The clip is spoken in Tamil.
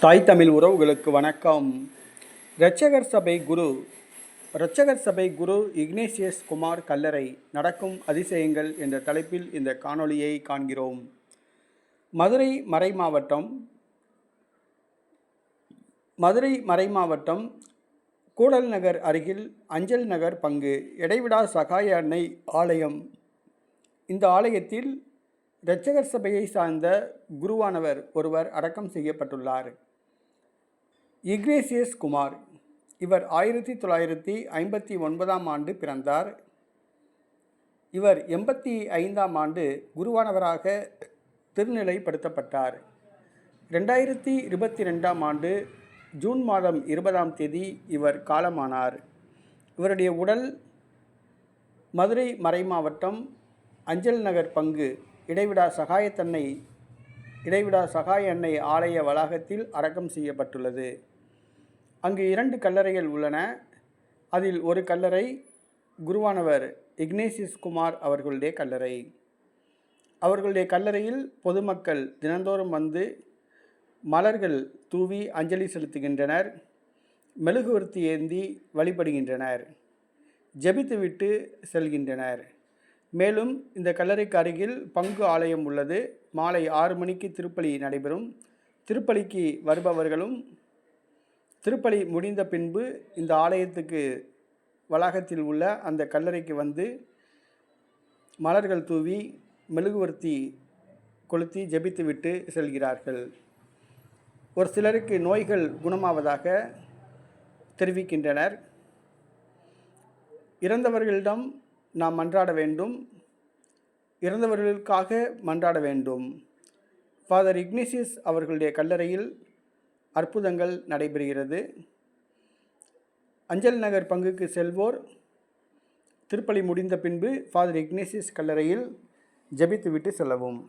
தாய் தமிழ் உறவுகளுக்கு வணக்கம். இரட்சகர் சபை குரு இக்னேசியஸ் குமார் கல்லறை நடக்கும் அதிசயங்கள் என்ற தலைப்பில் இந்த காணொளியை காண்கிறோம். மதுரை மறைமாவட்டம் கூடல் நகர் அருகில் அஞ்சல் நகர் பங்கு இடைவிடா சகாய அன்னை ஆலயம். இந்த ஆலயத்தில் இரட்சகர் சபையை சார்ந்த குருவானவர் ஒருவர் அடக்கம் செய்யப்பட்டுள்ளார். இக்னேசியஸ் குமார். இவர் 1959ஆம் ஆண்டு பிறந்தார். இவர் 85ஆம் ஆண்டு குருவானவராக திருநிலைப்படுத்தப்பட்டார். 2022ஆம் ஆண்டு ஜூன் மாதம் 20ஆம் தேதி இவர் காலமானார். இவருடைய உடல் மதுரை மறைமாவட்டம் அஞ்சல் நகர் பங்கு இடைவிடா சகாய அன்னை ஆலய வளாகத்தில் அடக்கம் செய்யப்பட்டுள்ளது. அங்கு 2 கல்லறைகள் உள்ளன. அதில் ஒரு கல்லறை குருவானவர் இக்னேசியஸ் குமார் அவர்களுடைய கல்லறை. அவர்களுடைய கல்லறையில் பொதுமக்கள் தினந்தோறும் வந்து மலர்கள் தூவி அஞ்சலி செலுத்துகின்றனர், மெழுகுவர்த்தி ஏந்தி வழிபடுகின்றனர், ஜெபித்துவிட்டு செல்கின்றனர். மேலும் இந்த கல்லறைக்கு அருகில் பங்கு ஆலயம் உள்ளது. மாலை 6 மணிக்கு திருப்பலி நடைபெறும். திருப்பலிக்கு வருபவர்களும் திருப்பலி முடிந்த பின்பு இந்த ஆலயத்துக்கு வளாகத்தில் உள்ள அந்த கல்லறைக்கு வந்து மலர்கள் தூவி மெழுகுவர்த்தி கொளுத்தி ஜெபித்துவிட்டு செல்கிறார்கள். ஒரு சிலருக்கு நோய்கள் குணமாவதாக தெரிவிக்கின்றனர். இறந்தவர்களிடம் நாம் மன்றாட வேண்டும், இறந்தவர்களுக்காக மன்றாட வேண்டும். ஃபாதர் இக்னேசியஸ் அவர்களுடைய கல்லறையில் அற்புதங்கள் நடைபெறுகிறது. அஞ்சல் நகர் பங்குக்கு செல்வோர் திருப்பலி முடிந்த பின்பு ஃபாதர் இக்னேசியஸ் கல்லறையில் ஜெபித்துவிட்டு செல்லவும்.